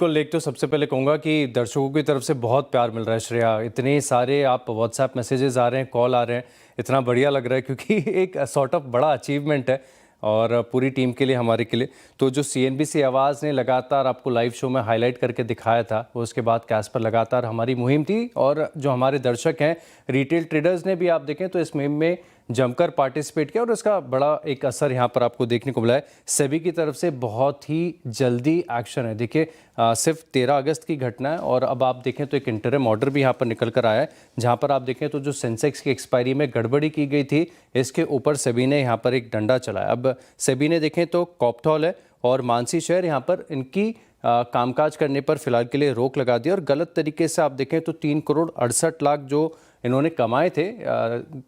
बिल्कुल, एक तो सबसे पहले कहूँगा कि दर्शकों की तरफ से बहुत प्यार मिल रहा है श्रेया। इतने सारे आप व्हाट्सएप मैसेजेस आ रहे हैं, कॉल आ रहे हैं, इतना बढ़िया लग रहा है क्योंकि एक सॉर्ट ऑफ बड़ा अचीवमेंट है और पूरी टीम के लिए, हमारे के लिए। तो जो सीएनबीसी आवाज़ ने लगातार आपको लाइव शो में हाईलाइट करके दिखाया था, वो उसके बाद कैश पर लगातार हमारी मुहिम थी और जो हमारे दर्शक हैं, रिटेल ट्रेडर्स ने भी आप देखें तो इस मुहिम में जमकर पार्टिसिपेट किया और इसका बड़ा एक असर यहाँ पर आपको देखने को मिला है। सेबी की तरफ से बहुत ही जल्दी एक्शन है। देखिए सिर्फ 13 अगस्त की घटना है और अब आप देखें तो एक इंटरिम ऑर्डर भी यहाँ पर निकल कर आया है, जहाँ पर आप देखें तो जो सेंसेक्स की एक्सपायरी में गड़बड़ी की गई थी, इसके ऊपर सेबी ने यहाँ पर एक डंडा चलाया। अब सेबी ने देखें तो कॉप्थॉल है और मानसी शेयर यहाँ पर इनकी कामकाज करने पर फिलहाल के लिए रोक लगा दी और गलत तरीके से आप देखें तो 3 करोड़ 68 लाख जो इन्होंने कमाए थे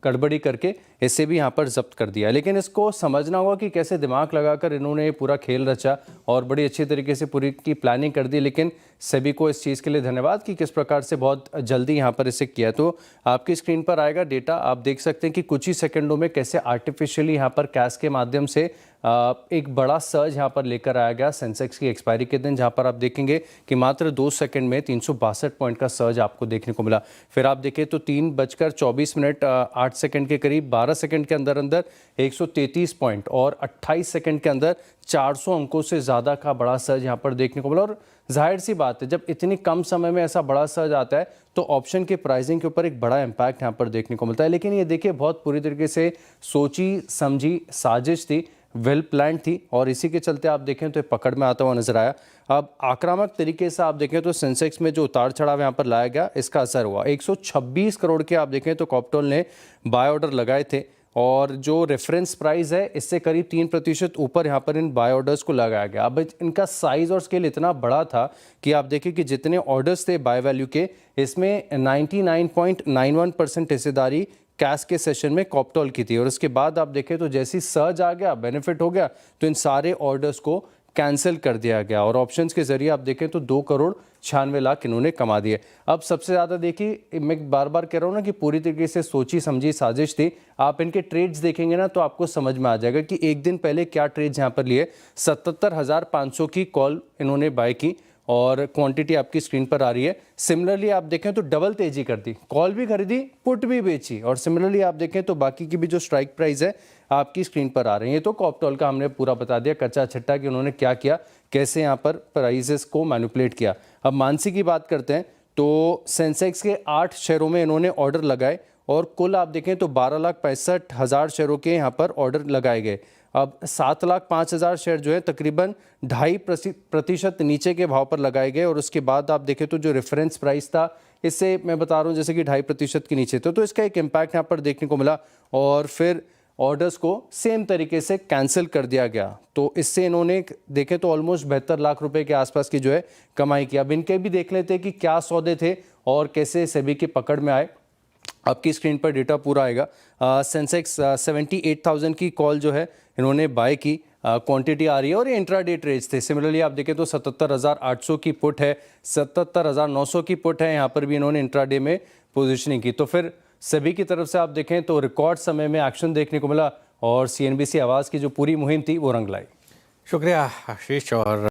गड़बड़ी करके, इसे भी यहाँ पर जब्त कर दिया। लेकिन इसको समझना होगा कि कैसे दिमाग लगाकर इन्होंने पूरा खेल रचा और बड़ी अच्छी तरीके से पूरी की प्लानिंग कर दी। लेकिन सभी को इस चीज़ के लिए धन्यवाद कि किस प्रकार से बहुत जल्दी यहाँ पर इसे किया। तो आपकी स्क्रीन पर आएगा डेटा, आप देख सकते हैं कि कुछ ही सेकंडों में कैसे आर्टिफिशियली यहाँ पर कैश के माध्यम से एक बड़ा सर्ज यहाँ पर लेकर आया गया सेंसेक्स की एक्सपायरी के दिन, जहाँ पर आप देखेंगे कि मात्र 2 सेकंड में 362 पॉइंट का सर्ज आपको देखने को मिला। फिर आप देखें तो 3:24 8 सेकंड के करीब 12 सेकंड के अंदर 133 पॉइंट और 28 सेकंड के अंदर 400 अंकों से ज़्यादा का बड़ा सर्ज यहाँ पर देखने को मिला। और जाहिर सी बात है, जब इतनी कम समय में ऐसा बड़ा सर्ज आता है तो ऑप्शन के प्राइसिंग के ऊपर एक बड़ा इम्पैक्ट यहाँ पर देखने को मिलता है। लेकिन ये देखिए बहुत पूरी तरीके से सोची समझी साजिश थी, वेल प्लान थी और इसी के चलते आप देखें तो पकड़ में आता हुआ नजर आया। अब आक्रामक तरीके से आप देखें तो सेंसेक्स में जो उतार चढ़ाव यहाँ पर लाया गया, इसका असर हुआ। 126 करोड़ के आप देखें तो कॉप्टॉल ने बाय ऑर्डर लगाए थे और जो रेफरेंस प्राइस है इससे करीब 3% ऊपर यहाँ पर इन बाय ऑर्डर्स को लगाया गया। अब इनका साइज और स्केल इतना बड़ा था कि आप देखिए कि जितने ऑर्डर्स थे बाय वैल्यू के, इसमें 99.91% हिस्सेदारी कैश के सेशन में कॉप्टॉल की थी। और उसके बाद आप देखें तो जैसी सर्ज आ गया, बेनिफिट हो गया, तो इन सारे ऑर्डर्स को कैंसिल कर दिया गया और ऑप्शंस के जरिए आप देखें तो 2 करोड़ 96 लाख इन्होंने कमा दिए। अब सबसे ज़्यादा देखिए, मैं बार बार कह रहा हूँ ना कि पूरी तरीके से सोची समझी साजिश थी। आप इनके ट्रेड्स देखेंगे ना तो आपको समझ में आ जाएगा कि एक दिन पहले क्या ट्रेड्स यहाँ पर लिए। 77,500 की कॉल इन्होंने बाय की और क्वांटिटी आपकी स्क्रीन पर आ रही है। सिमिलरली आप देखें तो डबल तेजी कर दी, कॉल भी खरीदी, पुट भी बेची और सिमिलरली आप देखें तो बाकी की भी जो स्ट्राइक प्राइस है आपकी स्क्रीन पर आ रही है। तो कॉप्टॉल का हमने पूरा बता दिया कच्चा छिट्टा कि उन्होंने क्या किया, कैसे यहाँ पर प्राइसेस को मैनिपुलेट किया। अब मानसी की बात करते हैं तो सेंसेक्स के 8 शेयरों में इन्होंने ऑर्डर लगाए और कुल आप देखें तो 12,65,000 शेयरों के यहाँ पर ऑर्डर लगाए गए। अब 7,05,000 शेयर जो है तकरीबन 2.5% नीचे के भाव पर लगाए गए और उसके बाद आप देखें तो जो रेफरेंस प्राइस था, इससे मैं बता रहा हूँ जैसे कि 2.5% के नीचे तो इसका एक इम्पैक्ट यहाँ पर देखने को मिला और फिर ऑर्डर्स को सेम तरीके से कैंसिल कर दिया गया। तो इससे इन्होंने देखें तो ऑलमोस्ट 72 लाख रुपए के आसपास की जो है कमाई की। अब इनके भी देख लेते हैं कि क्या सौदे थे और कैसे सेबी की पकड़ में आए। आपकी स्क्रीन पर डेटा पूरा आएगा। सेंसेक्स 78,000 की कॉल जो है इन्होंने बाय की, क्वांटिटी आ रही है और ये इंट्राडे ट्रेड्स थे। सिमिलरली आप देखें तो 77,800 की पुट है, 77,900 की पुट है, यहाँ पर भी इन्होंने इंट्राडे में पोजीशनिंग की। तो फिर सभी की तरफ से आप देखें तो रिकॉर्ड समय में एक्शन देखने को मिला और सीएनबीसी आवाज़ की जो पूरी मुहिम थी वो रंग लाई। शुक्रिया आशीष। और